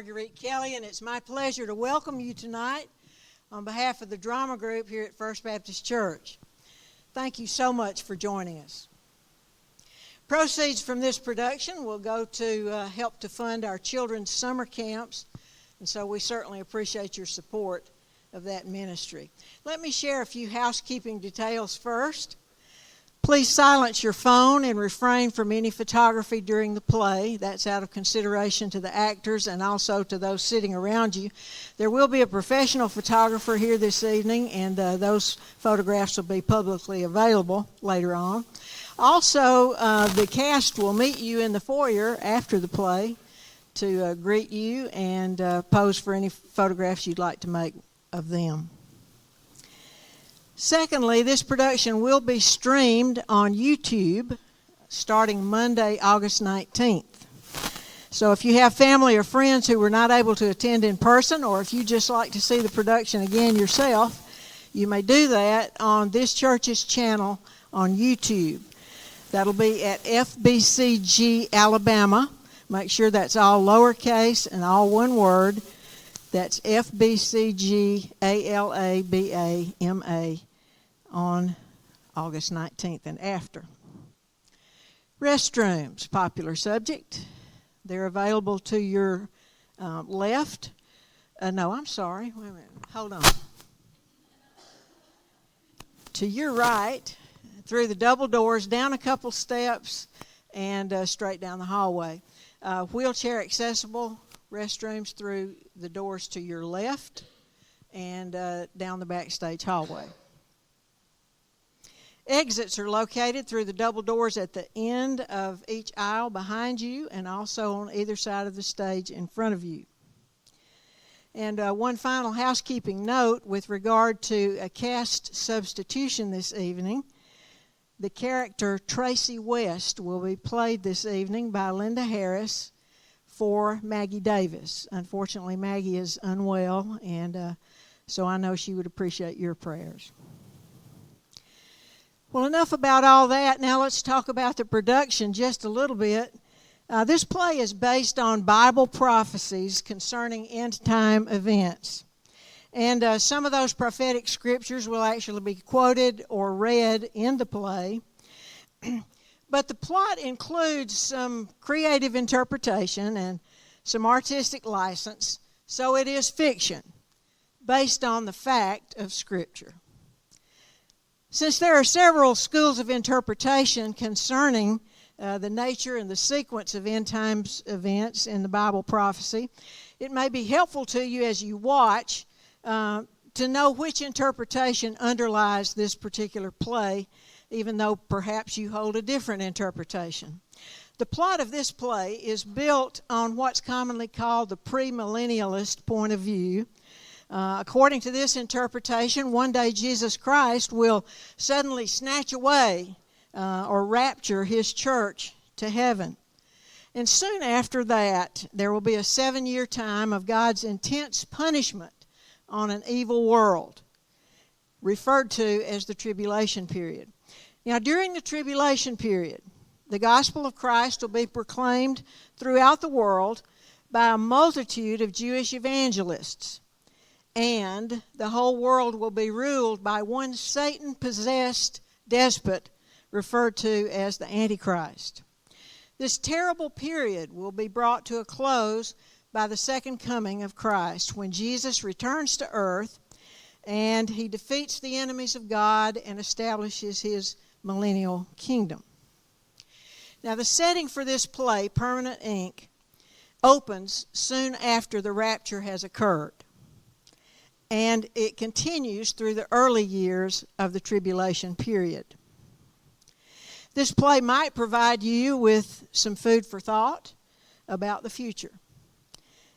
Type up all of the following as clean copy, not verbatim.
Marguerite Kelly, and it's my pleasure to welcome you tonight on behalf of the drama group here at First Baptist Church. Thank you so much for joining us. Proceeds from this production will go to help to fund our children's summer camps, and so we certainly appreciate your support of that ministry. Let me share a few housekeeping details first. Please silence your phone and refrain from any photography during the play. That's out of consideration to the actors and also to those sitting around you. There will be a professional photographer here this evening, and those photographs will be publicly available later on. Also, the cast will meet you in the foyer after the play to greet you and pose for any photographs you'd like to make of them. Secondly, this production will be streamed on YouTube starting Monday, August 19th. So if you have family or friends who were not able to attend in person, or if you just like to see the production again yourself, you may do that on this church's channel on YouTube. That'll be at FBCG Alabama. Make sure that's all lowercase and all one word. That's FBCG Alabama on August 19th and after. Restrooms, popular subject. They're available to your left. No, I'm sorry. Wait a minute. Hold on. To your right, through the double doors, down a couple steps, and straight down the hallway. Wheelchair accessible restrooms through the doors to your left and down the backstage hallway. Exits are located through the double doors at the end of each aisle behind you and also on either side of the stage in front of you. And one final housekeeping note with regard to a cast substitution this evening. The character Tracy West will be played this evening by Linda Harris for Maggie Davis. Unfortunately, Maggie is unwell, and so I know she would appreciate your prayers. Well, enough about all that. Now let's talk about the production just a little bit. This play is based on Bible prophecies concerning end-time events. And some of those prophetic scriptures will actually be quoted or read in the play. But the plot includes some creative interpretation and some artistic license, so it is fiction based on the fact of Scripture. Since there are several schools of interpretation concerning the nature and the sequence of end times events in the Bible prophecy, it may be helpful to you as you watch to know which interpretation underlies this particular play, even though perhaps you hold a different interpretation. The plot of this play is built on what's commonly called the premillennialist point of view. According to this interpretation, one day Jesus Christ will suddenly snatch away or rapture his church to heaven. And soon after that, there will be a 7-year time of God's intense punishment on an evil world, referred to as the tribulation period. Now, during the tribulation period, the gospel of Christ will be proclaimed throughout the world by a multitude of Jewish evangelists. And the whole world will be ruled by one Satan-possessed despot referred to as the Antichrist. This terrible period will be brought to a close by the second coming of Christ, when Jesus returns to earth and he defeats the enemies of God and establishes his millennial kingdom. Now, the setting for this play, Permanent Ink, opens soon after the rapture has occurred. And it continues through the early years of the tribulation period. This play might provide you with some food for thought about the future.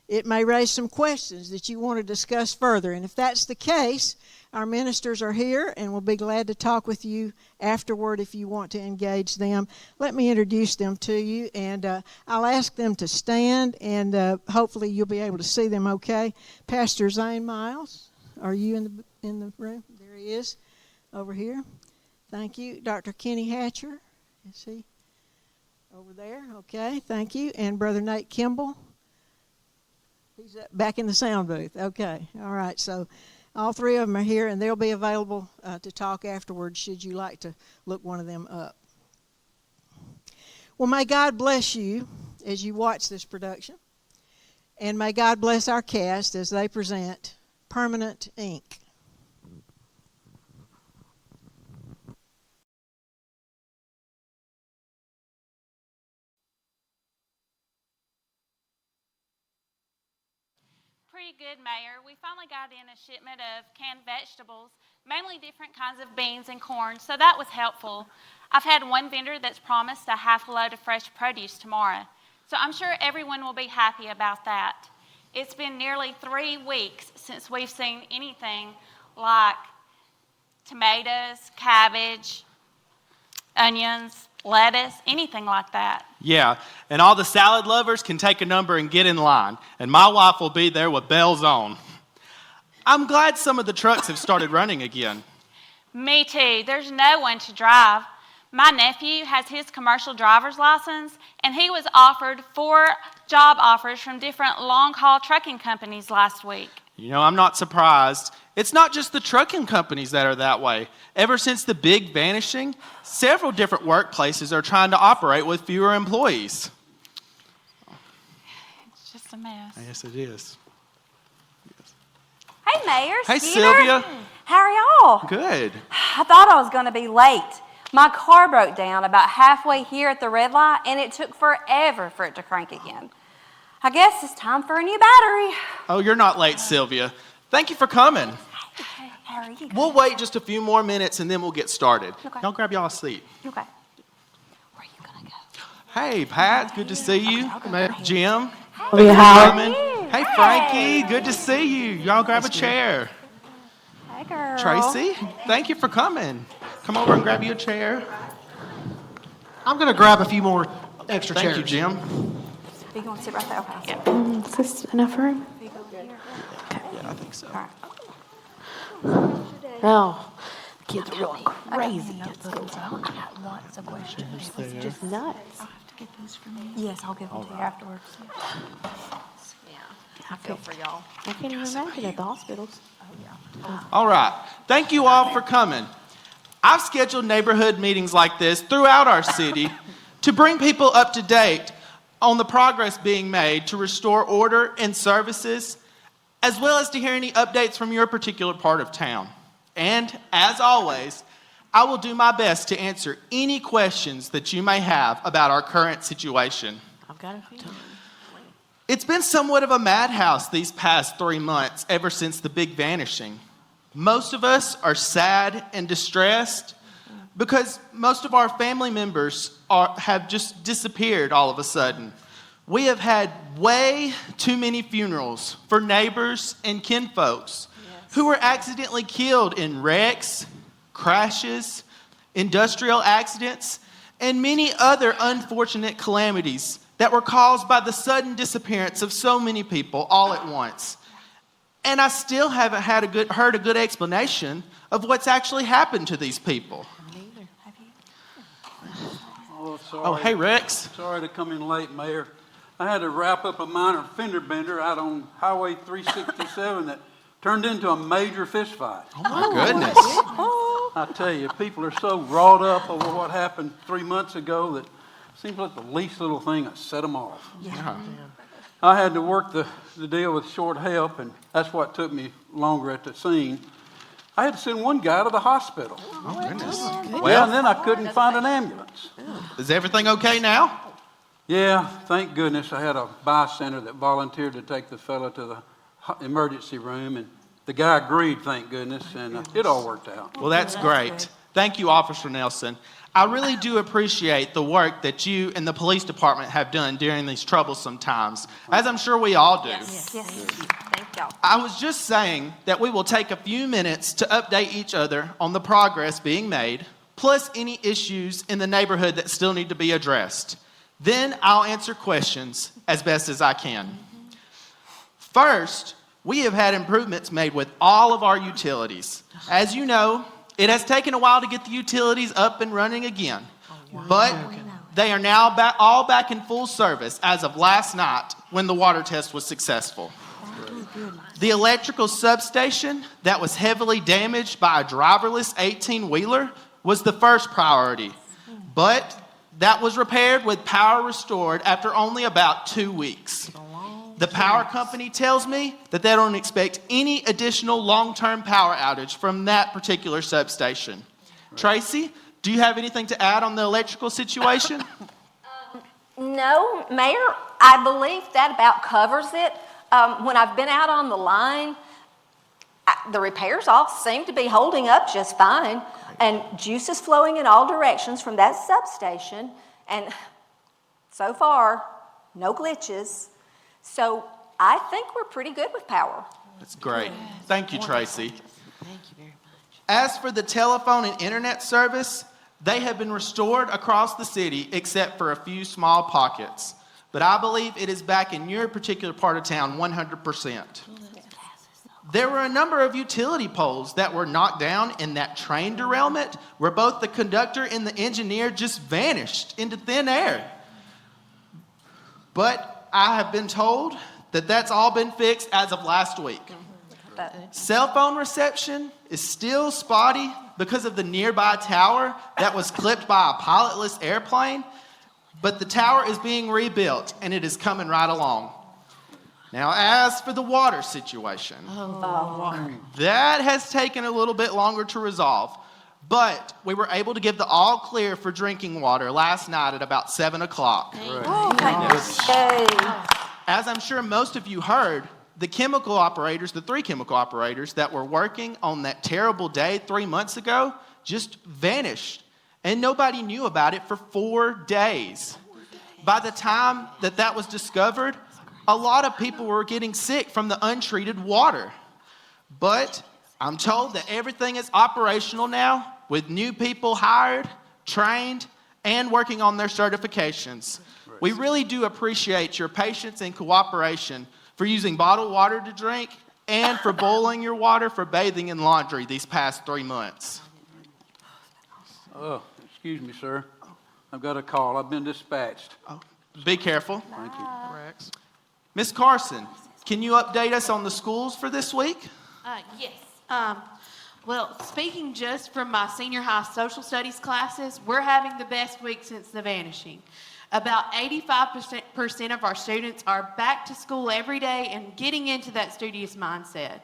It may raise some questions that you want to discuss further. And if that's the case, our ministers are here and we'll be glad to talk with you afterward if you want to engage them. Let me introduce them to you, and I'll ask them to stand, and hopefully you'll be able to see them okay. Pastor Zane Miles, are you in the room? There he is, over here. Thank you. Dr. Kenny Hatcher, is he over there? Okay, thank you. And Brother Nate Kimball. He's back in the sound booth. Okay. All right. So all three of them are here, and they'll be available to talk afterwards should you like to look one of them up. Well, may God bless you as you watch this production, and may God bless our cast as they present Permanent Ink. Pretty good, Mayor. We finally got in a shipment of canned vegetables, mainly different kinds of beans and corn, so that was helpful. I've had one vendor that's promised a half a load of fresh produce tomorrow, so I'm sure everyone will be happy about that. It's been nearly 3 weeks since we've seen anything like tomatoes, cabbage, onions, lettuce, anything like that. Yeah, and all the salad lovers can take a number and get in line, and my wife will be there with bells on. I'm glad some of the trucks have started running again. Me too. There's no one to drive. My nephew has his commercial driver's license, and he was offered 4 job offers from different long-haul trucking companies last week. You know, I'm not surprised. It's not just the trucking companies that are that way. Ever since the big vanishing, several different workplaces are trying to operate with fewer employees. It's just a mess. Yes, it is. Hey, Mayor. Hey, Skeeter. Sylvia. How are y'all? Good. I thought I was going to be late. My car broke down about halfway here at the red light, and it took forever for it to crank again. I guess it's time for a new battery. Oh, you're not late, Sylvia. Thank you for coming. Hey, how are you? We'll wait just a few more minutes and then we'll get started. Okay. Y'all grab y'all a seat. Okay. Where are you going to go? Hey, Pat, good to see you. Jim. Hey, Carmen. Hey, Frankie, good to see you. Y'all grab a chair. Hey, girl. Tracy, thank you for coming. Come over and grab you a chair. I'm going to grab a few more extra chairs. Thank you, Jim. Are you going to sit right there? Okay. Yeah. Is this enough room? Yeah, I think so. All right. Oh, the kids are going crazy at school. I got lots of questions. It's just nuts. I'll have to get those from you. Yes, I'll give them to you afterwards. Yeah, I feel for y'all. I can't even imagine at the hospitals. All right. Thank you all for coming. I've scheduled neighborhood meetings like this throughout our city to bring people up to date on the progress being made to restore order and services, as well as to hear any updates from your particular part of town. And, as always, I will do my best to answer any questions that you may have about our current situation. I've got a few. It's been somewhat of a madhouse these past 3 months, ever since the big vanishing. Most of us are sad and distressed because most of our family members have just disappeared all of a sudden. We have had way too many funerals for neighbors and kinfolks who were accidentally killed in wrecks, crashes, industrial accidents, and many other unfortunate calamities that were caused by the sudden disappearance of so many people all at once. And I still haven't heard a good explanation of what's actually happened to these people. Oh, sorry. Oh, hey, Rex. Sorry to come in late, Mayor. I had to wrap up a minor fender bender out on Highway 367 that turned into a major fist fight. Oh, my goodness. I tell you, people are so wrought up over what happened 3 months ago that it seems like the least little thing that set them off. Yeah. I had to work the deal with short help, and that's what took me longer at the scene. I had to send one guy to the hospital. Oh, goodness. Well, and then I couldn't find an ambulance. Is everything okay now? Yeah, thank goodness I had a bystander that volunteered to take the fellow to the emergency room, and the guy agreed, thank goodness, and it all worked out. Well, that's great. Thank you, Officer Nelson. I really do appreciate the work that you and the police department have done during these troublesome times, as I'm sure we all do. Yes. Thank y'all. I was just saying that we will take a few minutes to update each other on the progress being made, plus any issues in the neighborhood that still need to be addressed. Then I'll answer questions as best as I can. First, we have had improvements made with all of our utilities. As you know, it has taken a while to get the utilities up and running again, but they are now all back in full service as of last night when the water test was successful. The electrical substation that was heavily damaged by a driverless 18-wheeler was the first priority, but that was repaired with power restored after only about 2 weeks. The power company tells me that they don't expect any additional long-term power outage from that particular substation. Tracy, do you have anything to add on the electrical situation? No, Mayor, I believe that about covers it. When I've been out on the line, the repairs all seem to be holding up just fine, and juice is flowing in all directions from that substation, and so far, no glitches. So I think we're pretty good with power. That's great. Thank you, Tracy. Thank you very much. As for the telephone and internet service, they have been restored across the city except for a few small pockets. But I believe it is back in your particular part of town 100%. There were a number of utility poles that were knocked down in that train derailment where both the conductor and the engineer just vanished into thin air. But I have been told that that's all been fixed as of last week. Cell phone reception is still spotty because of the nearby tower that was clipped by a pilotless airplane, but the tower is being rebuilt and it is coming right along. Now, as for the water situation, that has taken a little bit longer to resolve, but we were able to give the all clear for drinking water last night at about 7 o'clock. As I'm sure most of you heard, the three chemical operators that were working on that terrible day 3 months ago just vanished, and nobody knew about it for 4 days. By the time that was discovered, a lot of people were getting sick from the untreated water. But I'm told that everything is operational now with new people hired, trained, and working on their certifications. We really do appreciate your patience and cooperation for using bottled water to drink and for boiling your water for bathing and laundry these past 3 months. Oh, excuse me, sir. I've got a call. I've been dispatched. Oh, be careful. Thank you. Ms. Carson, can you update us on the schools for this week? Yes. Well, speaking just from my senior high social studies classes, we're having the best week since the vanishing. About 85% of our students are back to school every day and getting into that studious mindset.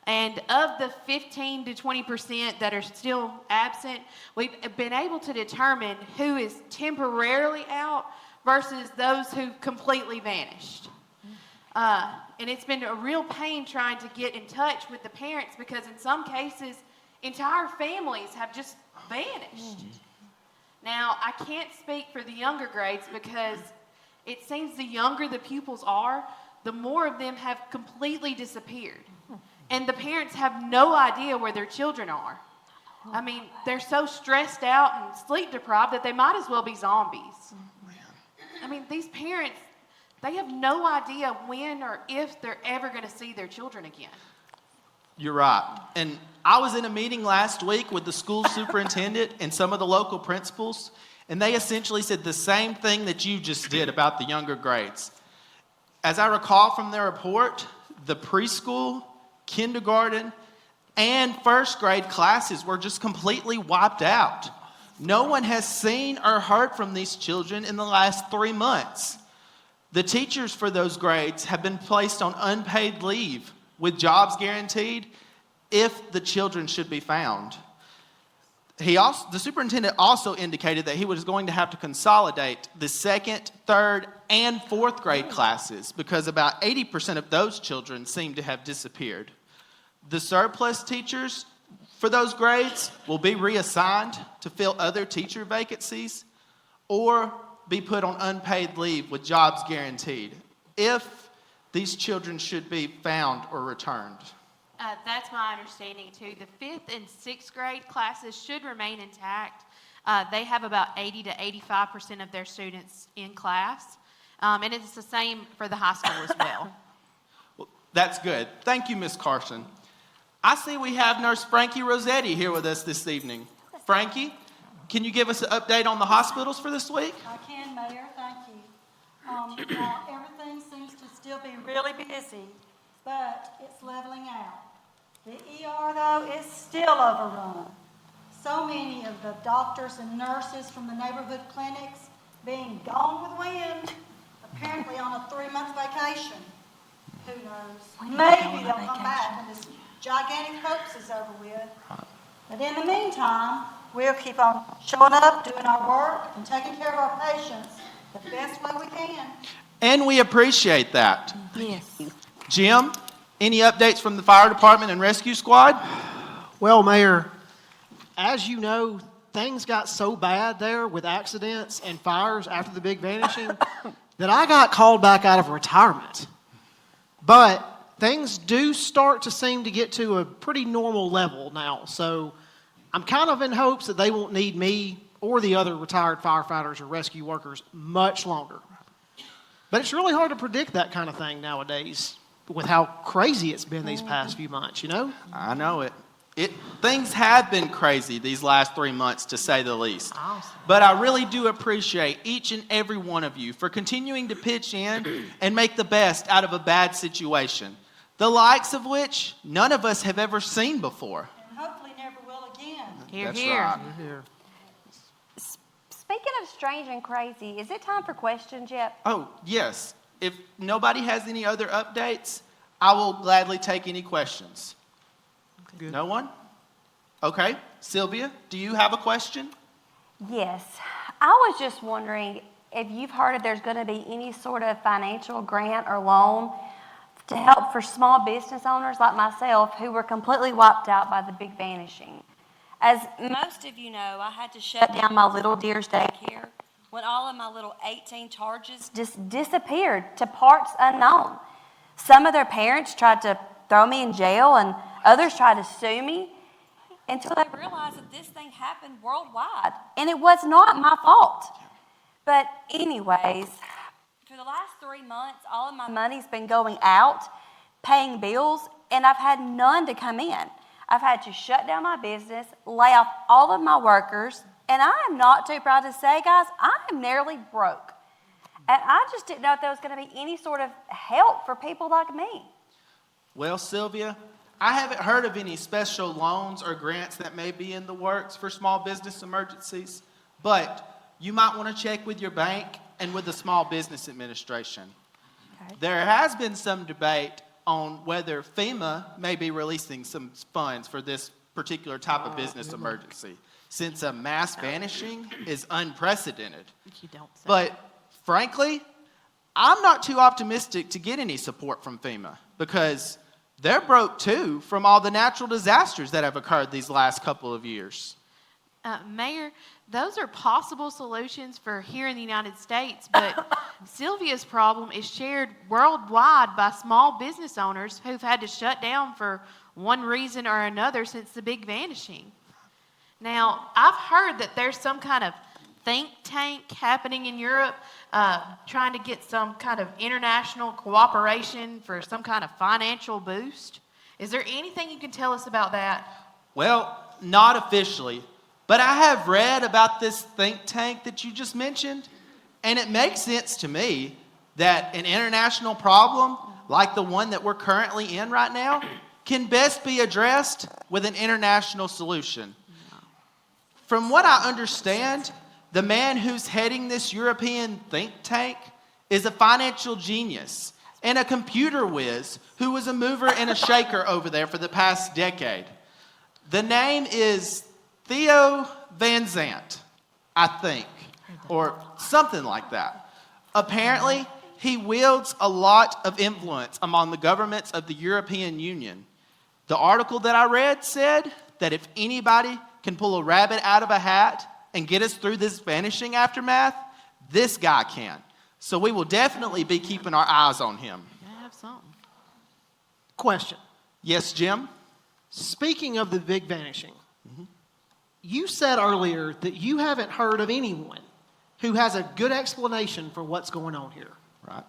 And of the 15 to 20% that are still absent, we've been able to determine who is temporarily out versus those who completely vanished. And it's been a real pain trying to get in touch with the parents because in some cases, entire families have just vanished. Now, I can't speak for the younger grades because it seems the younger the pupils are, the more of them have completely disappeared. And the parents have no idea where their children are. I mean, they're so stressed out and sleep deprived that they might as well be zombies. I mean, these parents, they have no idea when or if they're ever going to see their children again. You're right. And I was in a meeting last week with the school superintendent and some of the local principals, and they essentially said the same thing that you just did about the younger grades. As I recall from their report, the preschool, kindergarten, and first grade classes were just completely wiped out. No one has seen or heard from these children in the last 3 months. The teachers for those grades have been placed on unpaid leave with jobs guaranteed if the children should be found. The superintendent also indicated that he was going to have to consolidate the second, third, and fourth grade classes because about 80% of those children seem to have disappeared. The surplus teachers for those grades will be reassigned to fill other teacher vacancies or be put on unpaid leave with jobs guaranteed if these children should be found or returned. That's my understanding too. The 5th and 6th grade classes should remain intact. They have about 80 to 85% of their students in class. And it's the same for the high school as well. Well, that's good. Thank you, Ms. Carson. I see we have Nurse Frankie Rossetti here with us this evening. Frankie, can you give us an update on the hospitals for this week? I can, Mayor. Thank you. Everything seems to still be really busy, but it's leveling out. The ER, though, is still overrun. So many of the doctors and nurses from the neighborhood clinics being gone with wind, apparently on a 3-month vacation. Who knows? Maybe they'll come back when this gigantic hoax is over with. But in the meantime, we'll keep on showing up, doing our work, and taking care of our patients the best way we can. And we appreciate that. Yes. Jim, any updates from the fire department and rescue squad? Well, Mayor, as you know, things got so bad there with accidents and fires after the big vanishing that I got called back out of retirement. But things do start to seem to get to a pretty normal level now. So I'm kind of in hopes that they won't need me or the other retired firefighters or rescue workers much longer. But it's really hard to predict that kind of thing nowadays with how crazy it's been these past few months, you know? I know it. Things have been crazy these last 3 months, to say the least. Awesome. But I really do appreciate each and every one of you for continuing to pitch in and make the best out of a bad situation, the likes of which none of us have ever seen before. And hopefully never will again. Here, That's here. right. Speaking of strange and crazy, is it time for questions yet? Oh, yes. If nobody has any other updates, I will gladly take any questions. Good. No one? Okay. Sylvia, do you have a question? Yes. I was just wondering if you've heard if there's going to be any sort of financial grant or loan to help for small business owners like myself who were completely wiped out by the big vanishing. As most of you know, I had to shut down my Little Deer's daycare when all of my little 18 charges just disappeared to parts unknown. Some of their parents tried to throw me in jail, and others tried to sue me until they realized that this thing happened worldwide, and it was not my fault. But anyways, for the last 3 months, all of my money's been going out, paying bills, and I've had none to come in. I've had to shut down my business, lay off all of my workers, and I am not too proud to say, guys, I am nearly broke. And I just didn't know if there was going to be any sort of help for people like me. Well, Sylvia, I haven't heard of any special loans or grants that may be in the works for small business emergencies, but you might want to check with your bank and with the Small Business Administration. Okay. There has been some debate on whether FEMA may be releasing some funds for this particular type of business emergency, since a mass vanishing is unprecedented. You don't say. But frankly, I'm not too optimistic to get any support from FEMA because they're broke too from all the natural disasters that have occurred these last couple of years. Mayor, those are possible solutions for here in the United States, but Sylvia's problem is shared worldwide by small business owners who've had to shut down for one reason or another since the big vanishing. Now, I've heard that there's some kind of think tank happening in Europe trying to get some kind of international cooperation for some kind of financial boost. Is there anything you can tell us about that? Well, not officially, but I have read about this think tank that you just mentioned, and it makes sense to me that an international problem like the one that we're currently in right now can best be addressed with an international solution. From what I understand, the man who's heading this European think tank is a financial genius and a computer whiz who was a mover and a shaker over there for the past decade. The name is Theo Van Zandt, I think, or something like that. Apparently, he wields a lot of influence among the governments of the European Union. The article that I read said that if anybody can pull a rabbit out of a hat and get us through this vanishing aftermath, this guy can. So we will definitely be keeping our eyes on him. I have something. Question. Yes, Jim? Speaking of the big vanishing, you said earlier that you haven't heard of anyone who has a good explanation for what's going on here. Right.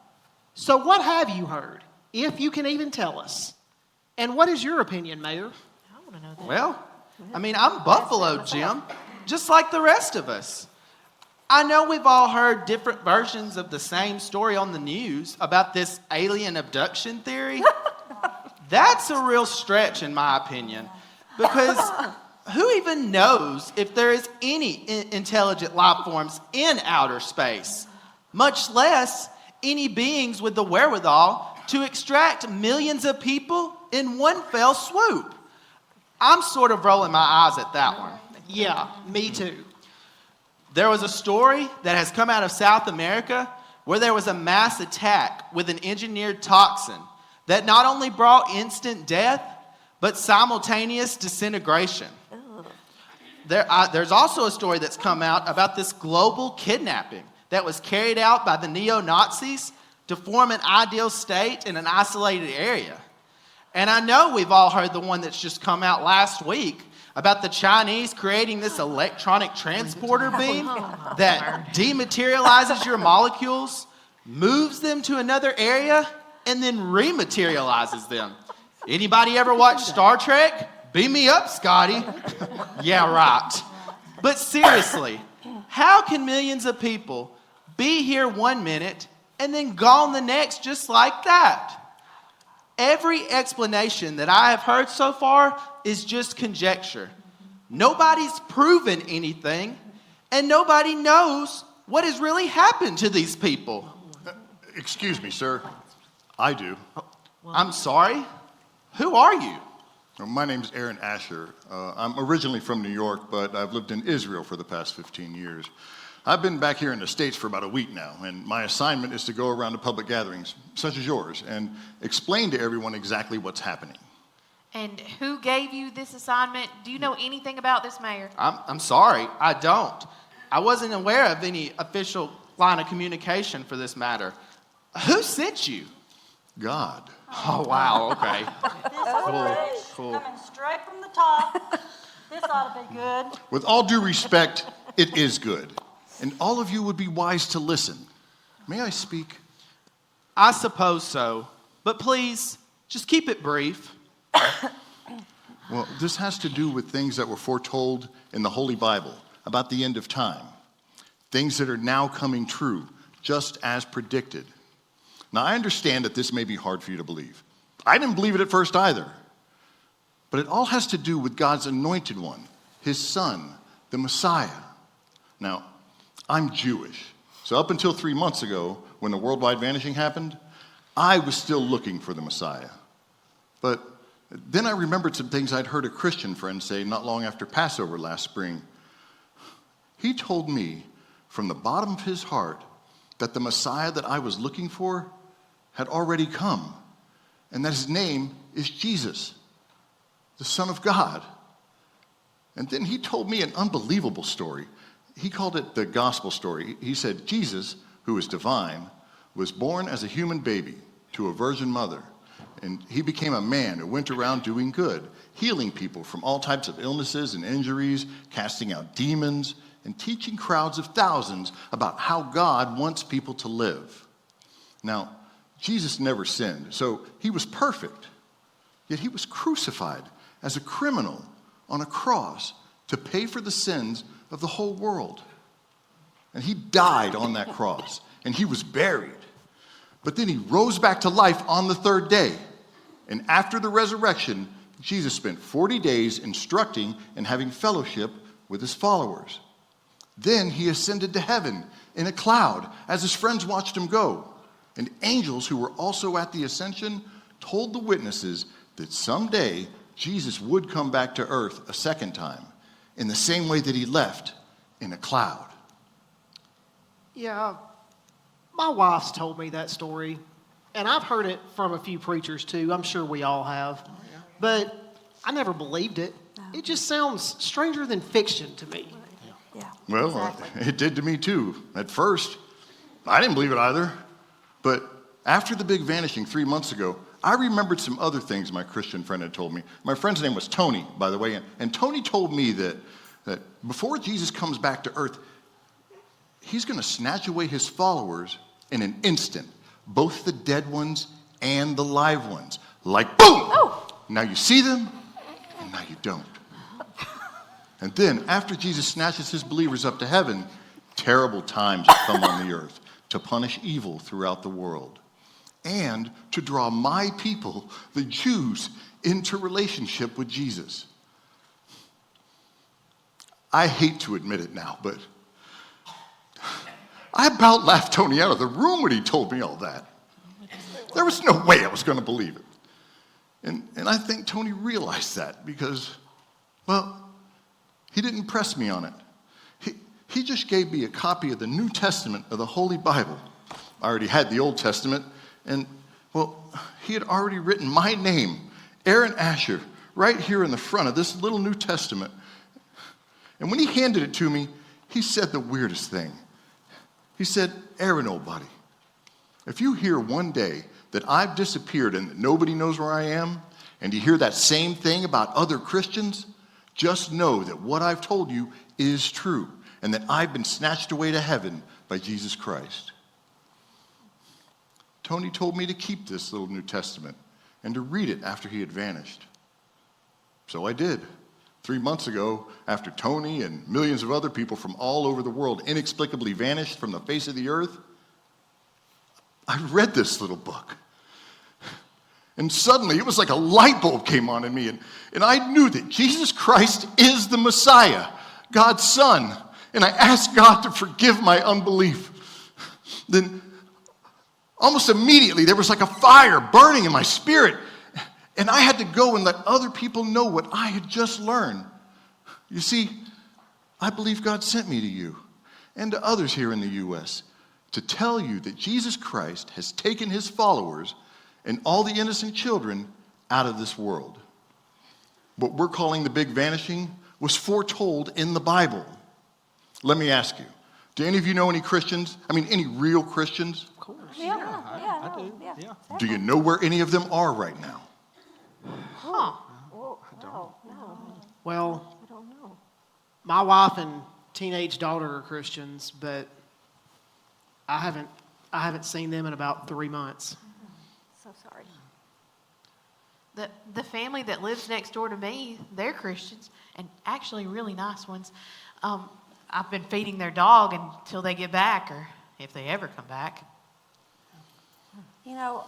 So what have you heard, if you can even tell us? And what is your opinion, Mayor? I want to know that. Well, I mean, I'm Buffalo, Jim, just like the rest of us. I know we've all heard different versions of the same story on the news about this alien abduction theory. That's a real stretch, in my opinion, because who even knows if there is any intelligent life forms in outer space, much less any beings with the wherewithal to extract millions of people in one fell swoop? I'm sort of rolling my eyes at that one. Yeah, me too. There was a story that has come out of South America where there was a mass attack with an engineered toxin that not only brought instant death, but simultaneous disintegration. There's also a story that's come out about this global kidnapping that was carried out by the neo-Nazis to form an ideal state in an isolated area. And I know we've all heard the one that's just come out last week about the Chinese creating this electronic transporter beam that dematerializes your molecules, moves them to another area, and then rematerializes them. Anybody ever watch Star Trek? Beam me up, Scotty. Yeah, right. But seriously, how can millions of people be here 1 minute and then gone the next just like that? Every explanation that I have heard so far is just conjecture. Nobody's proven anything, and nobody knows what has really happened to these people. Excuse me, sir. I do. I'm sorry? Who are you? My name's Aaron Asher. I'm originally from New York, but I've lived in Israel for the past 15 years. I've been back here in the States for about a week now, and my assignment is to go around to public gatherings, such as yours, and explain to everyone exactly what's happening. And who gave you this assignment? Do you know anything about this, Mayor? I'm sorry, I don't. I wasn't aware of any official line of communication for this matter. Who sent you? God. Oh, wow, okay. Cool. Coming straight from the top. This ought to be good. With all due respect, it is good. And all of you would be wise to listen. May I speak? I suppose so. But please, just keep it brief. Well, this has to do with things that were foretold in the Holy Bible about the end of time. Things that are now coming true, just as predicted. Now, I understand that this may be hard for you to believe. I didn't believe it at first either. But it all has to do with God's anointed one, his son, the Messiah. Now, I'm Jewish. So up until 3 months ago, when the worldwide vanishing happened, I was still looking for the Messiah. But then I remembered some things I'd heard a Christian friend say not long after Passover last spring. He told me from the bottom of his heart that the Messiah that I was looking for had already come, and that his name is Jesus, the Son of God. And then he told me an unbelievable story. He called it the gospel story. He said, Jesus, who is divine, was born as a human baby to a virgin mother. And he became a man who went around doing good, healing people from all types of illnesses and injuries, casting out demons, and teaching crowds of thousands about how God wants people to live. Now, Jesus never sinned, so he was perfect. Yet he was crucified as a criminal on a cross to pay for the sins of the whole world. And he died on that cross, and he was buried. But then he rose back to life on the third day. And after the resurrection, Jesus spent 40 days instructing and having fellowship with his followers. Then he ascended to heaven in a cloud as his friends watched him go. And angels who were also at the ascension told the witnesses that someday Jesus would come back to earth a second time in the same way that he left, in a cloud. Yeah, my wife's told me that story, and I've heard it from a few preachers too. I'm sure we all have. But I never believed it. It just sounds stranger than fiction to me. Yeah. Well, exactly. it did to me too. At first, I didn't believe it either. But after the big vanishing 3 months ago, I remembered some other things my Christian friend had told me. My friend's name was Tony, by the way, and Tony told me that before Jesus comes back to earth, he's going to snatch away his followers in an instant, both the dead ones and the live ones. Like, boom! Oh. Now you see them, and now you don't. And then, after Jesus snatches his believers up to heaven, terrible times have come on the earth to punish evil throughout the world. and to draw my people, the Jews, into relationship with Jesus. I hate to admit it now, but I about laughed Tony out of the room when he told me all that. There was no way I was going to believe it. And I think Tony realized that because, well, he didn't press me on it. He just gave me a copy of the New Testament of the Holy Bible. I already had the Old Testament, and, well, he had already written my name, Aaron Asher, right here in the front of this little New Testament. And when he handed it to me, he said the weirdest thing. He said, Aaron, old buddy, if you hear one day that I've disappeared and that nobody knows where I am, and you hear that same thing about other Christians, just know that what I've told you is true, and that I've been snatched away to heaven by Jesus Christ. Tony told me to keep this little New Testament and to read it after he had vanished. So I did. 3 months ago, after Tony and millions of other people from all over the world inexplicably vanished from the face of the earth, I read this little book. And suddenly, it was like a light bulb came on in me, and I knew that Jesus Christ is the Messiah, God's Son, and I asked God to forgive my unbelief. Then, almost immediately, there was like a fire burning in my spirit, and I had to go and let other people know what I had just learned. You see, I believe God sent me to you and to others here in the U.S. to tell you that Jesus Christ has taken his followers and all the innocent children out of this world. What we're calling the big vanishing was foretold in the Bible. Let me ask you, do any of you know any Christians? I mean, any real Christians? Of course. I do. Yeah. Do you know where any of them are right now? Huh. Well, I don't know. my wife and teenage daughter are Christians, but I haven't seen them in about 3 months. So sorry. The family that lives next door to me, they're Christians, and actually really nice ones. I've been feeding their dog until they get back, or if they ever come back. You know,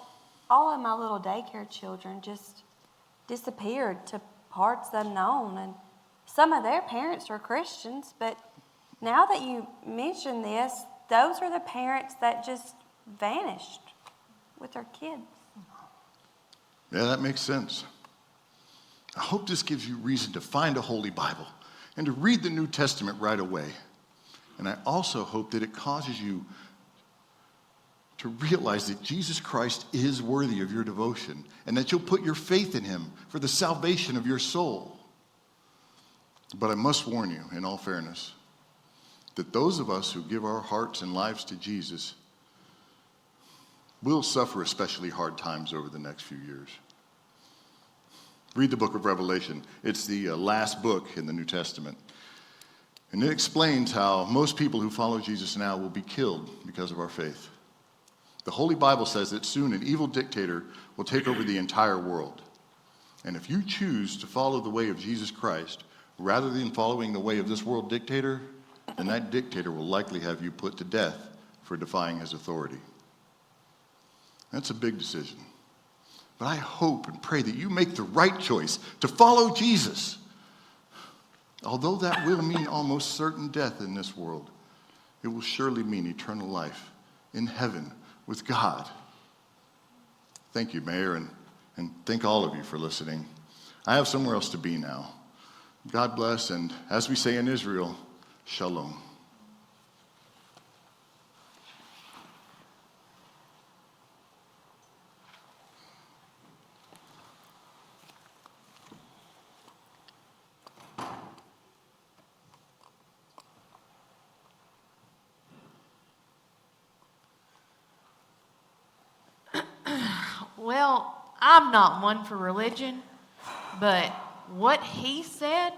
all of my little daycare children just disappeared to parts unknown, and some of their parents are Christians, but now that you mention this, those are the parents that just vanished with their kids. Yeah, that makes sense. I hope this gives you reason to find a Holy Bible and to read the New Testament right away. And I also hope that it causes you to realize that Jesus Christ is worthy of your devotion and that you'll put your faith in him for the salvation of your soul. But I must warn you, in all fairness, that those of us who give our hearts and lives to Jesus will suffer especially hard times over the next few years. Read the book of Revelation. It's the last book in the New Testament. And it explains how most people who follow Jesus now will be killed because of our faith. The Holy Bible says that soon an evil dictator will take over the entire world. And if you choose to follow the way of Jesus Christ rather than following the way of this world dictator, then that dictator will likely have you put to death for defying his authority. That's a big decision. But I hope and pray that you make the right choice to follow Jesus. Although that will mean almost certain death in this world, it will surely mean eternal life in heaven with God. Thank you, Mayor, and thank all of you for listening. I have somewhere else to be now. God bless, and as we say in Israel, shalom. Well, I'm not one for religion, but what he said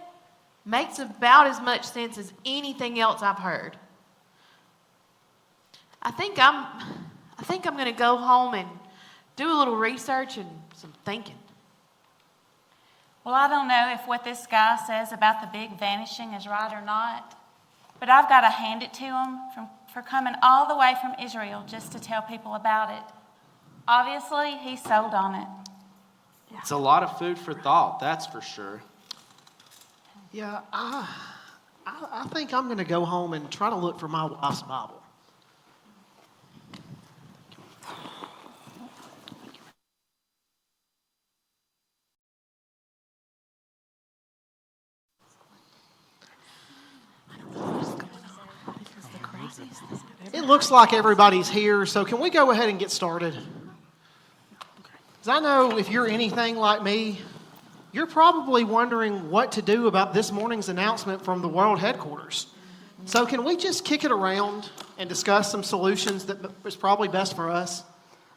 makes about as much sense as anything else I've heard. I think I'm going to go home and do a little research and some thinking. Well, I don't know if what this guy says about the big vanishing is right or not, but I've got to hand it to him for coming all the way from Israel just to tell people about it. Obviously, he sold on it. It's a lot of food for thought, that's for sure. Yeah, I think I'm going to go home and try to look for my wife's Bible. It looks like everybody's here, so can we go ahead and get started? Because I know if you're anything like me, you're probably wondering what to do about this morning's announcement from the world headquarters. So can we just kick it around and discuss some solutions that is probably best for us?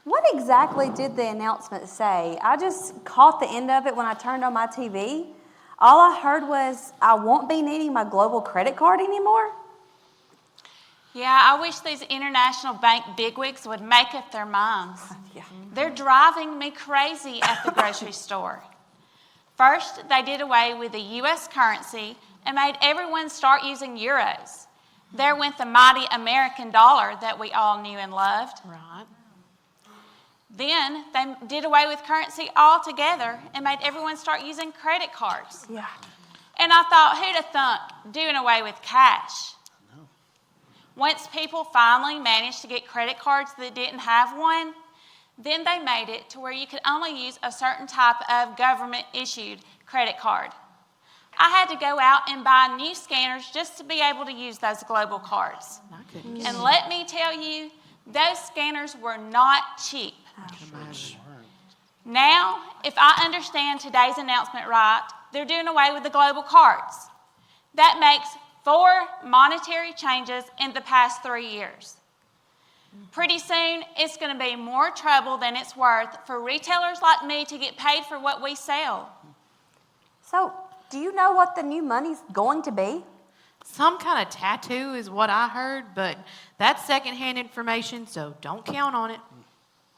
What exactly did the announcement say? I just caught the end of it when I turned on my TV. All I heard was, I won't be needing my global credit card anymore. Yeah, I wish these international bank bigwigs would make up their minds. Yeah. They're driving me crazy at the grocery store. First, they did away with the U.S. currency and made everyone start using euros. There went the mighty American dollar that we all knew and loved. Right. Then they did away with currency altogether and made everyone start using credit cards. Yeah. And I thought, who'd have thunk doing away with cash? Once people finally managed to get credit cards that didn't have one, then they made it to where you could only use a certain type of government-issued credit card. I had to go out and buy new scanners just to be able to use those global cards. And let me tell you, those scanners were not cheap. Now, if I understand today's announcement right, they're doing away with the global cards. That makes 4 monetary changes in the past 3 years. Pretty soon, it's going to be more trouble than it's worth for retailers like me to get paid for what we sell. So, do you know what the new money's going to be? Some kind of tattoo is what I heard, but that's secondhand information, so don't count on it.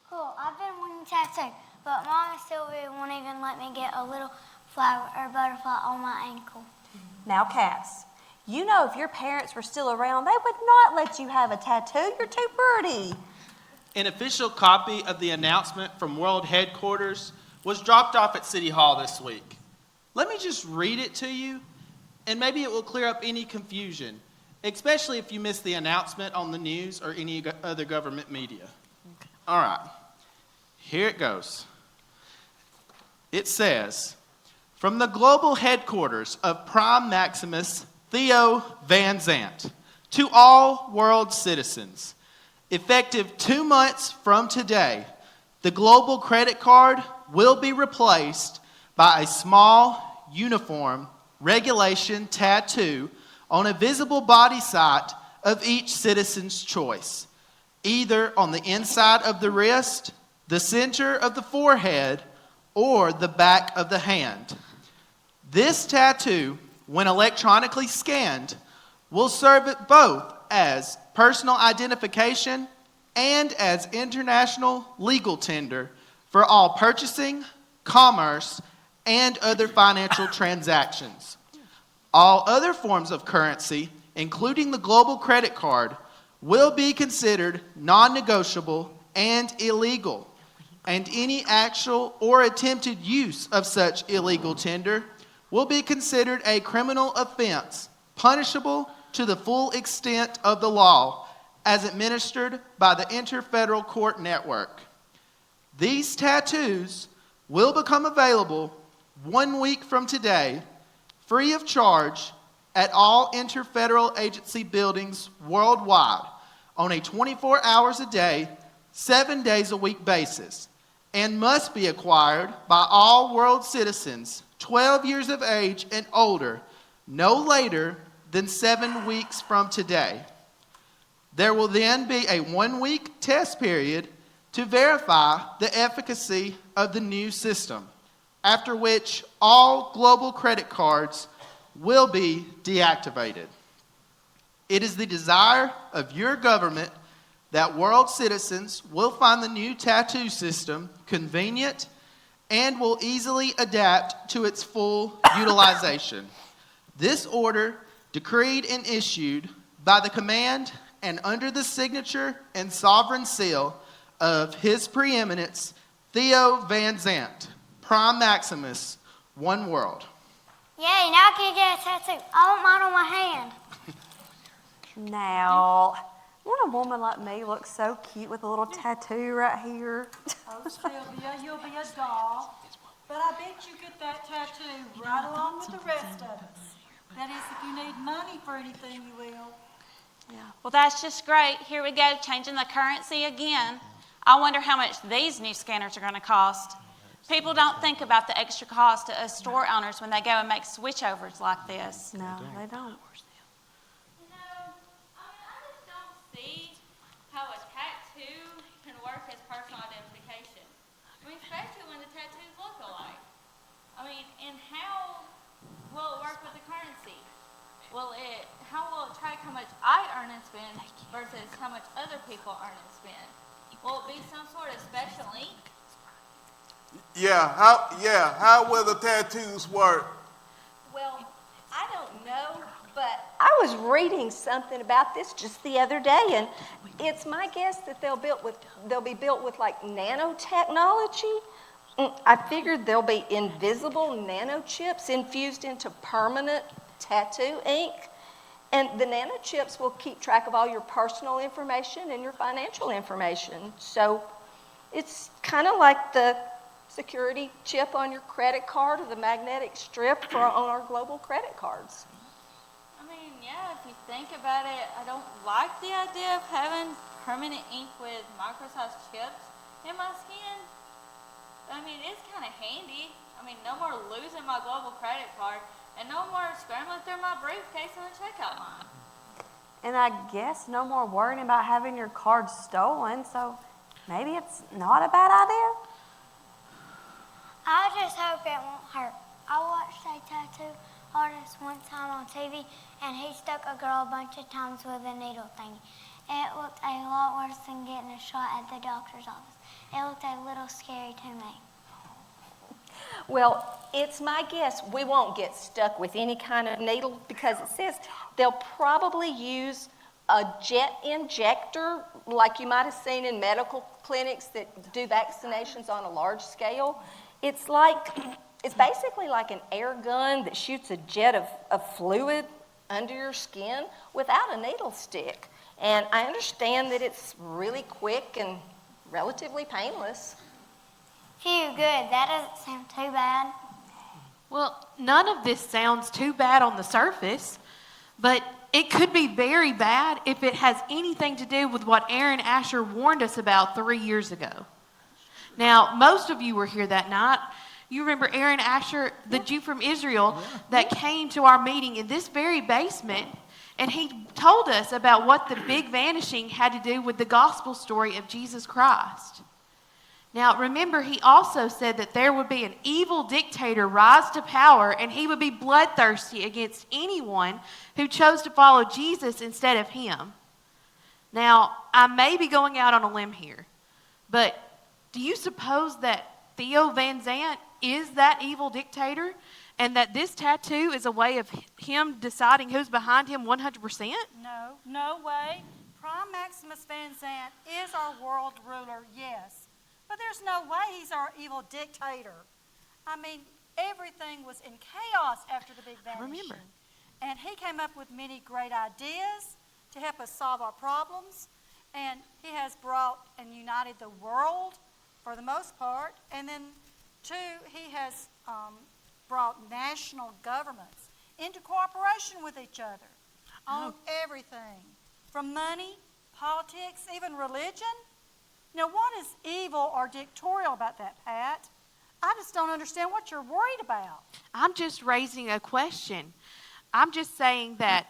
Cool, I've been wanting a tattoo, but Mom and Sylvia won't even let me get a little flower or butterfly on my ankle. Now, Cass, you know if your parents were still around, they would not let you have a tattoo. You're too pretty. An official copy of the announcement from World Headquarters was dropped off at City Hall this week. Let me just read it to you, and maybe it will clear up any confusion, especially if you missed the announcement on the news or any other government media. Okay. All right, here it goes. It says, from the global headquarters of Prime Maximus Theo Van Zandt, to all world citizens, effective 2 months from today, the global credit card will be replaced by a small, uniform, regulation tattoo on a visible body site of each citizen's choice, either on the inside of the wrist, the center of the forehead, or the back of the hand. This tattoo, when electronically scanned, will serve it both as personal identification and as international legal tender for all purchasing, commerce, and other financial transactions. All other forms of currency, including the global credit card, will be considered non-negotiable and illegal, and any actual or attempted use of such illegal tender will be considered a criminal offense, punishable to the full extent of the law as administered by the Interfederal Court Network. These tattoos will become available 1 week from today, free of charge, at all interfederal agency buildings worldwide on a 24 hours a day, 7 days a week basis, and must be acquired by all world citizens 12 years of age and older, no later than 7 weeks from today. There will then be a 1 week test period to verify the efficacy of the new system, after which all global credit cards will be deactivated. It is the desire of your government that world citizens will find the new tattoo system convenient and will easily adapt to its full utilization. This order, decreed and issued by the command and under the signature and sovereign seal of His Preeminence, Theo Van Zandt, Prime Maximus, One World. Yay, now I can get a tattoo. I want mine on my hand. Now, won't a woman like me look so cute with a little tattoo right here? Oh, Sylvia, you'll be a doll. But I bet you get that tattoo right along with the rest of us. That is, if you need money for anything, you will. Well, that's just great. Here we go, changing the currency again. I wonder how much these new scanners are going to cost. People don't think about the extra cost to us store owners when they go and make switchovers like this. No, they don't. I just don't see how a tattoo can work as personal identification. I mean, especially when the tattoos look alike. I mean, and how will it work with the currency? How will it track how much I earn and spend versus how much other people earn and spend? Will it be some sort of special ink? How will the tattoos work? Well, I don't know, but I was reading something about this just the other day, and it's my guess that they'll be built with like nanotechnology. I figured there'll be invisible nanochips infused into permanent tattoo ink, and the nanochips will keep track of all your personal information and your financial information. So it's kind of like the security chip on your credit card or the magnetic strip on our global credit cards. I mean, yeah, if you think about it, I don't like the idea of having permanent ink with micro-sized chips in my skin. I mean, it's kind of handy. I mean, no more losing my global credit card and no more scrambling through my briefcase in the checkout line. And I guess no more worrying about having your card stolen, so maybe it's not a bad idea. I just hope it won't hurt. I watched a tattoo artist one time on TV, and he stuck a girl a bunch of times with a needle thingy. It looked a lot worse than getting a shot at the doctor's office. It looked a little scary to me. Well, it's my guess we won't get stuck with any kind of needle because it says they'll probably use a jet injector like you might have seen in medical clinics that do vaccinations on a large scale. It's basically like an air gun that shoots a jet of fluid under your skin without a needle stick. And I understand that it's really quick and relatively painless. Phew, good. That doesn't sound too bad. Well, none of this sounds too bad on the surface, but it could be very bad if it has anything to do with what Aaron Asher warned us about 3 years ago. Now, most of you were here that night. You remember Aaron Asher, the Jew from Israel, that came to our meeting in this very basement, and he told us about what the big vanishing had to do with the gospel story of Jesus Christ. Now, remember, he also said that there would be an evil dictator rise to power, and he would be bloodthirsty against anyone who chose to follow Jesus instead of him. Now, I may be going out on a limb here, but do you suppose that Theo Van Zandt is that evil dictator, and that this tattoo is a way of him deciding who's behind him 100%? No way. Prime Maximus Van Zandt is our world ruler, yes. But there's no way he's our evil dictator. I mean, everything was in chaos after the big vanishing. Remember. And he came up with many great ideas to help us solve our problems. And he has brought and united the world for the most part. And then, two, he has brought national governments into cooperation with each other on everything, from money, politics, even religion. Now, what is evil or dictatorial about that, Pat? I just don't understand what you're worried about. I'm just raising a question. I'm just saying that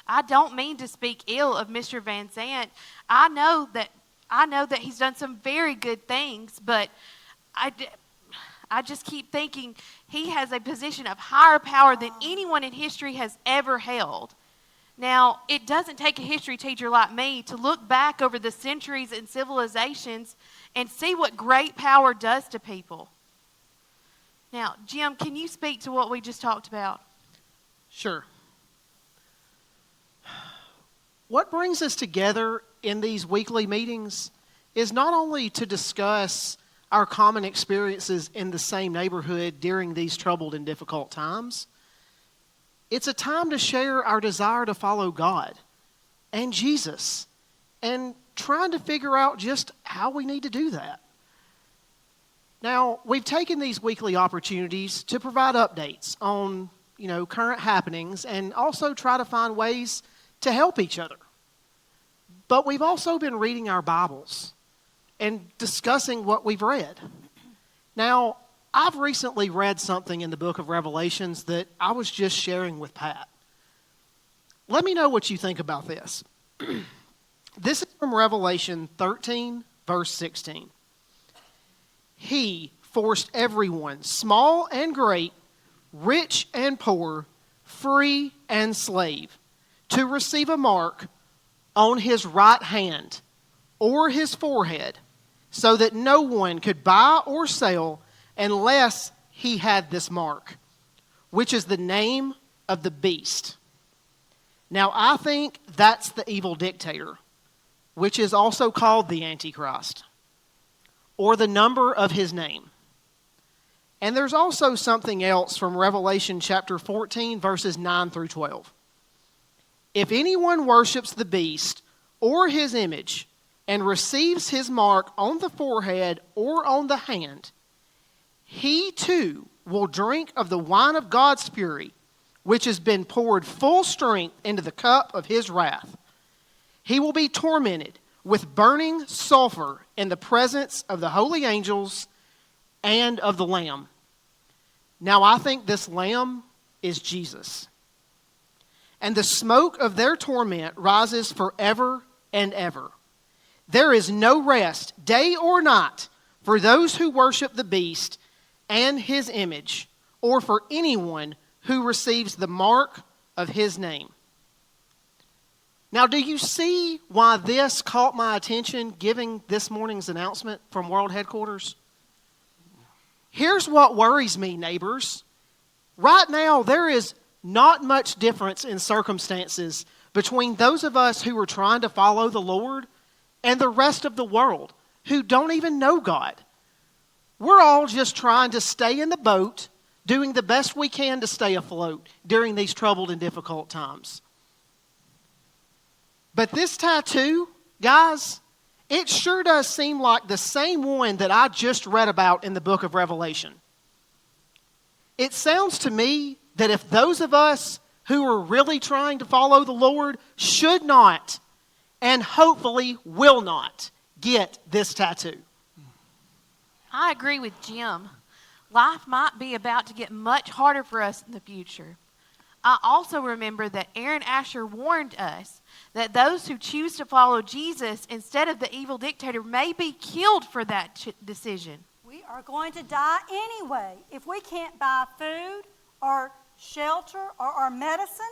I don't mean to speak ill of Mr. Van Zandt. I know that he's done some very good things, but I just keep thinking he has a position of higher power than anyone in history has ever held. Now, it doesn't take a history teacher like me to look back over the centuries and civilizations and see what great power does to people. Now, Jim, can you speak to what we just talked about? Sure. what brings us together in these weekly meetings is not only to discuss our common experiences in the same neighborhood during these troubled and difficult times. It's a time to share our desire to follow God and Jesus and trying to figure out just how we need to do that. Now, we've taken these weekly opportunities to provide updates on, current happenings and also try to find ways to help each other. But we've also been reading our Bibles and discussing what we've read. Now, I've recently read something in the book of Revelations that I was just sharing with Pat. Let me know what you think about this. This is from Revelation 13, verse 16. He forced everyone, small and great, rich and poor, free and slave, to receive a mark on his right hand or his forehead, so that no one could buy or sell unless he had this mark, which is the name of the beast. Now, I think that's the evil dictator, which is also called the Antichrist, or the number of his name. And there's also something else from Revelation chapter 14, verses 9 through 12. If anyone worships the beast or his image and receives his mark on the forehead or on the hand, he too will drink of the wine of God's fury, which has been poured full strength into the cup of his wrath. He will be tormented with burning sulfur in the presence of the holy angels and of the Lamb. Now, I think this Lamb is Jesus. And the smoke of their torment rises forever and ever. There is no rest, day or night, for those who worship the beast and his image, or for anyone who receives the mark of his name. Now, do you see why this caught my attention, giving this morning's announcement from World Headquarters? Here's what worries me, neighbors. Right now, there is not much difference in circumstances between those of us who are trying to follow the Lord and the rest of the world who don't even know God. We're all just trying to stay in the boat, doing the best we can to stay afloat during these troubled and difficult times. But this tattoo, guys, it sure does seem like the same one that I just read about in the book of Revelation. It sounds to me that if those of us who are really trying to follow the Lord should not, and hopefully will not, get this tattoo. I agree with Jim. Life might be about to get much harder for us in the future. I also remember that Aaron Asher warned us that those who choose to follow Jesus instead of the evil dictator may be killed for that decision. We are going to die anyway. If we can't buy food or shelter or medicine,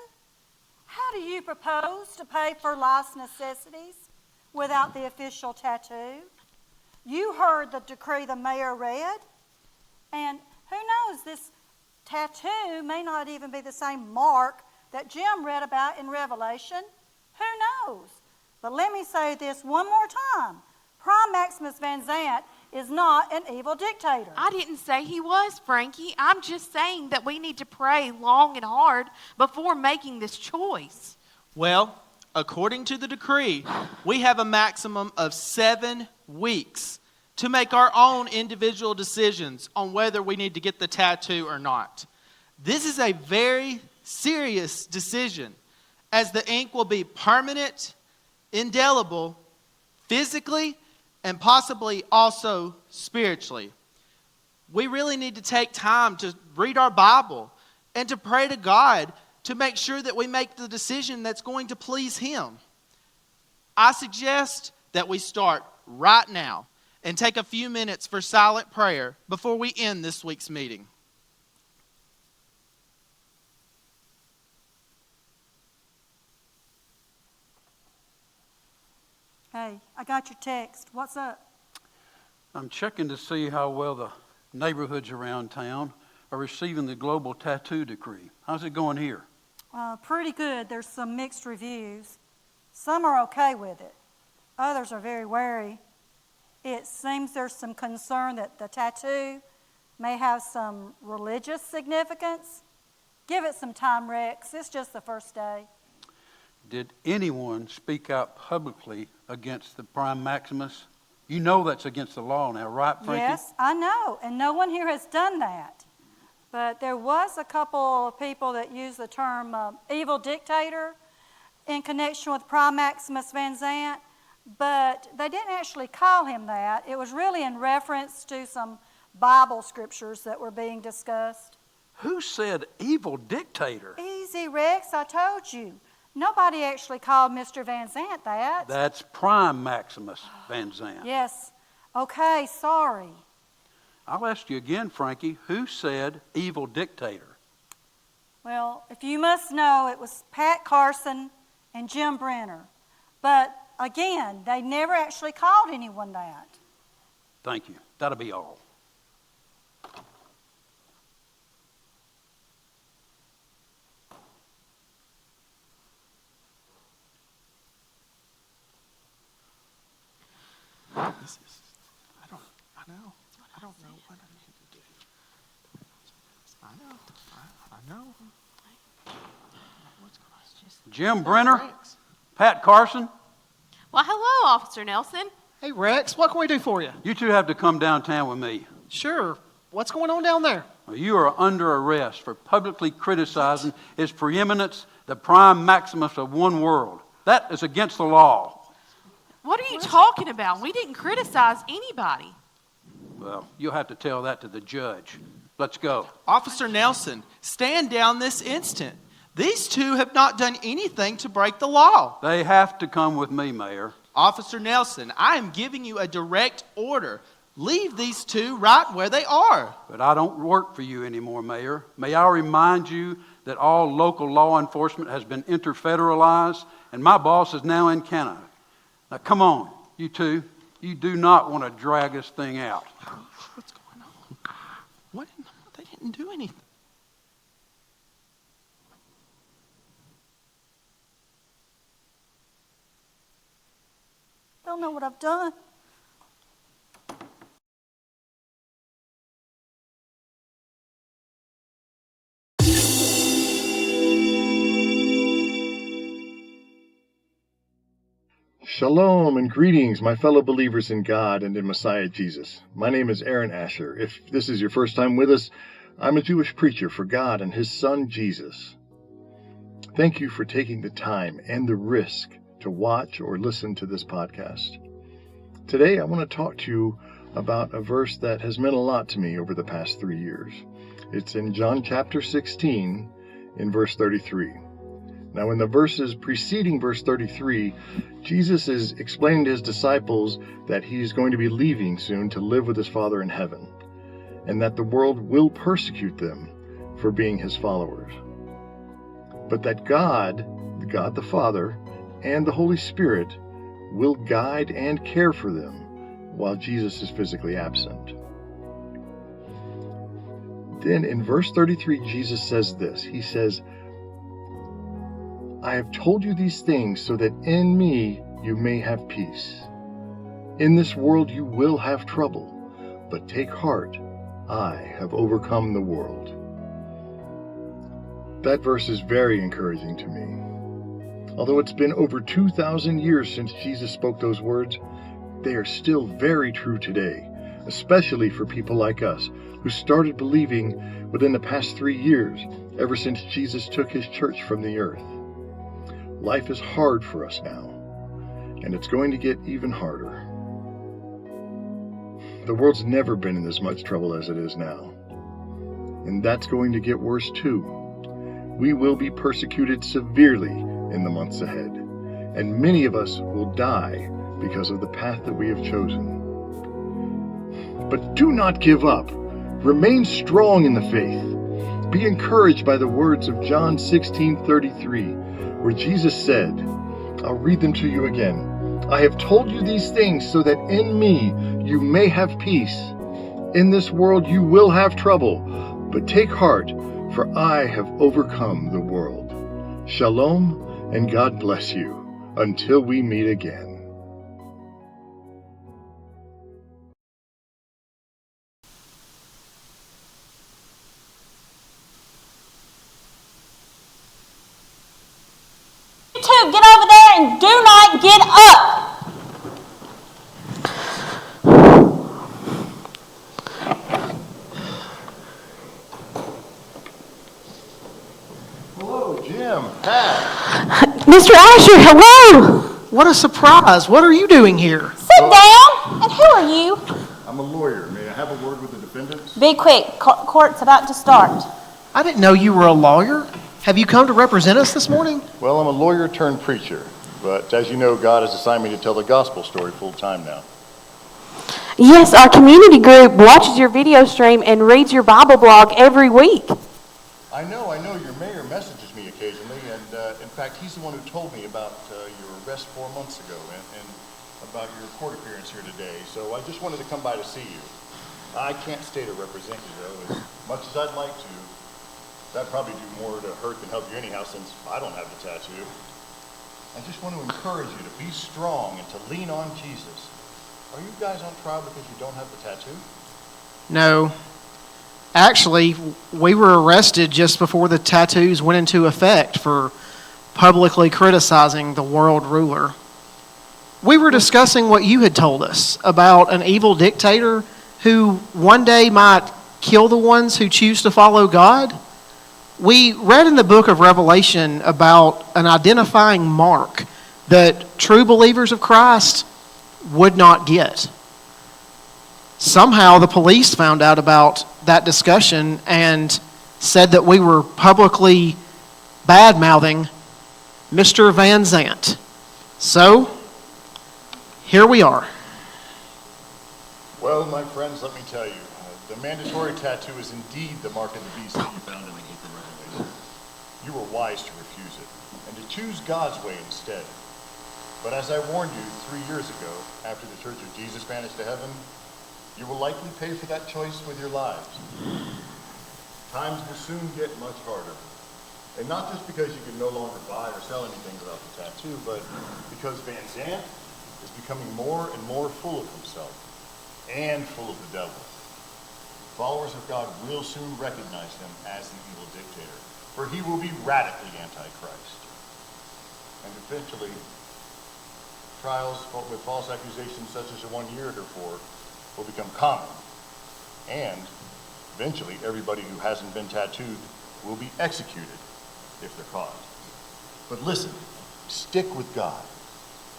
how do you propose to pay for life's necessities without the official tattoo? You heard the decree the mayor read, and who knows, this tattoo may not even be the same mark that Jim read about in Revelation. Who knows? But let me say this one more time. Prime Maximus Van Zant is not an evil dictator. I didn't say he was, Frankie. I'm just saying that we need to pray long and hard before making this choice. Well, according to the decree, we have a maximum of 7 weeks to make our own individual decisions on whether we need to get the tattoo or not. This is a very serious decision, as the ink will be permanent, indelible, physically, and possibly also spiritually. We really need to take time to read our Bible and to pray to God to make sure that we make the decision that's going to please Him. I suggest that we start right now and take a few minutes for silent prayer before we end this week's meeting. Hey, I got your text. What's up? I'm checking to see how well the neighborhoods around town are receiving the global tattoo decree. How's it going here? Pretty good. There's some mixed reviews. Some are okay with it. Others are very wary. It seems there's some concern that the tattoo may have some religious significance. Give it some time, Rex. It's just the first day. Did anyone speak out publicly against the Prime Maximus? You know that's against the law now, right, Frankie? Yes, I know, and no one here has done that. But there was a couple of people that used the term evil dictator in connection with Prime Maximus Van Zandt, but they didn't actually call him that. It was really in reference to some Bible scriptures that were being discussed. Who said evil dictator? Easy, Rex, I told you. Nobody actually called Mr. Van Zandt that. That's Prime Maximus Van Zandt. Yes. Okay, sorry. I'll ask you again, Frankie, who said evil dictator? Well, if you must know, it was Pat Carson and Jim Brenner. But again, they never actually called anyone that. Thank you. That'll be all. I don't know what I need to do. I know. What's going on? Jim Brenner? Pat Carson? Well, hello, Officer Nelson. Hey, Rex, what can we do for you? You two have to come downtown with me. Sure. What's going on down there? Well, you are under arrest for publicly criticizing His Preeminence, the Prime Maximus of one world. That is against the law. What are you talking about? We didn't criticize anybody. Well, you'll have to tell that to the judge. Let's go. Officer Nelson, stand down this instant. These two have not done anything to break the law. They have to come with me, Mayor. Officer Nelson, I am giving you a direct order. Leave these two right where they are. But I don't work for you anymore, Mayor. May I remind you that all local law enforcement has been interfederalized, and my boss is now in Canada. Now, come on, you two. You do not want to drag this thing out. What's going on? What? They didn't do anything. Don't know what I've done. Shalom and greetings, my fellow believers in God and in Messiah Jesus. My name is Aaron Asher. If this is your first time with us, I'm a Jewish preacher for God and His Son, Jesus. Thank you for taking the time and the risk to watch or listen to this podcast. Today, I want to talk to you about a verse that has meant a lot to me over the past 3 years. It's in John chapter 16, in verse 33. Now, in the verses preceding verse 33, Jesus is explaining to his disciples that he's going to be leaving soon to live with his Father in heaven, and that the world will persecute them for being his followers. But that God the Father, and the Holy Spirit will guide and care for them while Jesus is physically absent. Then in verse 33, Jesus says this. He says, I have told you these things so that in me you may have peace. In this world you will have trouble, but take heart, I have overcome the world. That verse is very encouraging to me. Although it's been over 2,000 years since Jesus spoke those words, they are still very true today, especially for people like us who started believing within the past 3 years, ever since Jesus took his church from the earth. Life is hard for us now, and it's going to get even harder. The world's never been in as much trouble as it is now, and that's going to get worse too. We will be persecuted severely in the months ahead, and many of us will die because of the path that we have chosen. But do not give up. Remain strong in the faith. Be encouraged by the words of John 16:33, where Jesus said, I'll read them to you again. I have told you these things so that in me you may have peace. In this world you will have trouble, but take heart, for I have overcome the world. Shalom, and God bless you. Until we meet again. You two, get over there and do not get up. Hello, Jim, Pat. Mr. Asher, hello. What a surprise. What are you doing here? Sit down. And who are you? I'm a lawyer. May I have a word with the defendants? Be quick. Court's about to start. I didn't know you were a lawyer. Have you come to represent us this morning? Well, I'm a lawyer turned preacher. But as you know, God has assigned me to tell the gospel story full time now. Yes, our community group watches your video stream and reads your Bible blog every week. I know. Your mayor messages me occasionally, and in fact, he's the one who told me about your arrest 4 months ago and about your court appearance here today. So I just wanted to come by to see you. I can't stay to represent you, though, as much as I'd like to. That'd probably do more to hurt than help you anyhow, since I don't have the tattoo. I just want to encourage you to be strong and to lean on Jesus. Are you guys on trial because you don't have the tattoo? No. Actually, we were arrested just before the tattoos went into effect for publicly criticizing the world ruler. We were discussing what you had told us about an evil dictator who one day might kill the ones who choose to follow God. We read in the book of Revelation about an identifying mark that true believers of Christ would not get. Somehow the police found out about that discussion and said that we were publicly bad-mouthing Mr. Van Zant. So, here we are. Well, my friends, let me tell you, the mandatory tattoo is indeed the mark of the beast that you found in the Book of Revelation. You were wise to refuse it, and to choose God's way instead. But as I warned you 3 years ago, after the Church of Jesus vanished to heaven, you will likely pay for that choice with your lives. Times will soon get much harder. And not just because you can no longer buy or sell anything without the tattoo, but because Van Zant is becoming more and more full of himself and full of the devil. Followers of God will soon recognize him as the evil dictator, for he will be radically anti-Christ. And eventually, trials with false accusations such as the one you heretofore will become common. And eventually, everybody who hasn't been tattooed will be executed if they're caught. But listen, stick with God.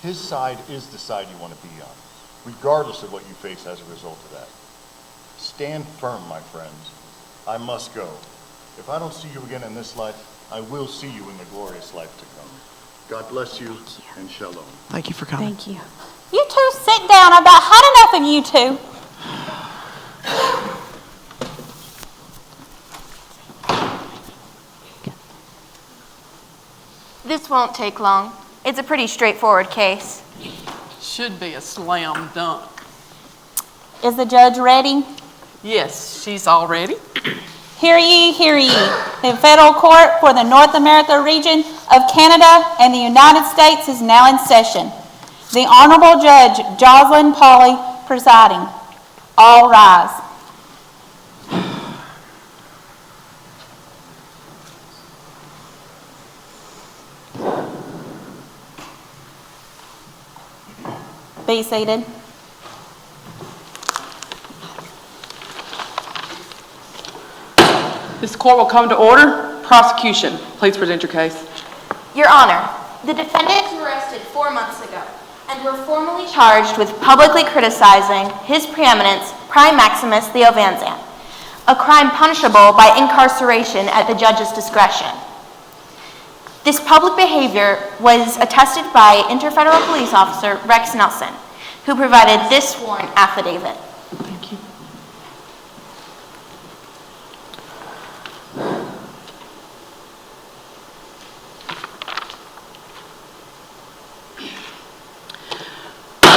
His side is the side you want to be on, regardless of what you face as a result of that. Stand firm, my friends. I must go. If I don't see you again in this life, I will see you in the glorious life to come. God bless you, and shalom. Thank you for coming. Thank you. You two sit down. I've about had enough of you two. This won't take long. It's a pretty straightforward case. Should be a slam dunk. Is the judge ready? Yes, she's all ready. Hear ye, hear ye. The federal court for the North America region of Canada and the United States is now in session. The Honorable Judge Jocelyn Pauley presiding. All rise. Be seated. This court will come to order. Prosecution, please present your case. Your Honor, the defendants were arrested 4 months ago and were formally charged with publicly criticizing His Preeminence Prime Maximus Theo Van Zant, a crime punishable by incarceration at the judge's discretion. This public behavior was attested by Interfederal Police Officer Rex Nelson, who provided this sworn affidavit. Thank you.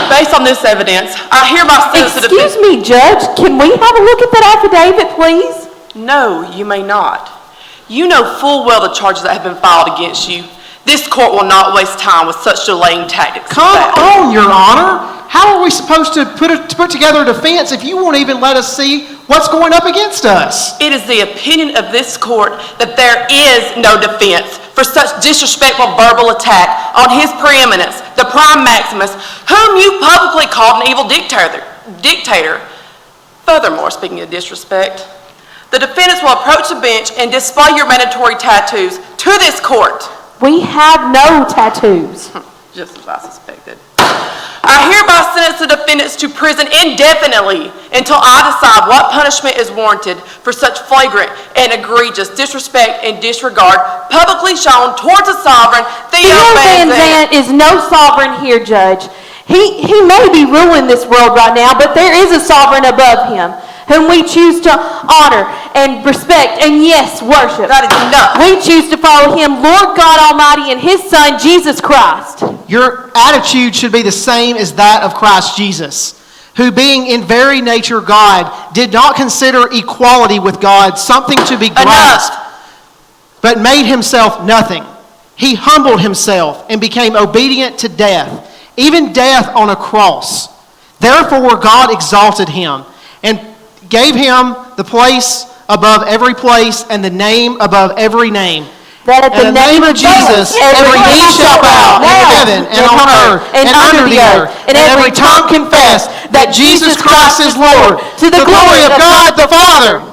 Based on this evidence, I hereby sentence the defendant. Excuse me, Judge. Can we have a look at that affidavit, please? No, you may not. You know full well the charges that have been filed against you. This court will not waste time with such delaying tactics. as Come that. on, Your Honor. How are we supposed to put together a defense if you won't even let us see what's going up against us? It is the opinion of this court that there is no defense for such disrespectful verbal attack on his preeminence, the Prime Maximus, whom you publicly called an evil dictator. Furthermore, speaking of disrespect, the defendants will approach the bench and display your mandatory tattoos to this court. We have no tattoos. Just as I suspected. I hereby sentence the defendants to prison indefinitely until I decide what punishment is warranted for such flagrant and egregious disrespect and disregard publicly shown towards a sovereign, Theo Van Zandt. is no sovereign here, Judge. He may be ruling this world right now, but there is a sovereign above him, whom we choose to honor and respect and, yes, worship. That is enough. We choose to follow him, Lord God Almighty, and his Son, Jesus Christ. Your attitude should be the same as that of Christ Jesus, who being in very nature God, did not consider equality with God something to be grasped, but made himself nothing. He humbled himself and became obedient to death, even death on a cross. Therefore God exalted him and gave him the place above every place and the name above every name. That at the name of Jesus, every knee shall bow in heaven and on earth and under the earth, and every tongue confess that Jesus Christ is Lord, to the glory of God the Father.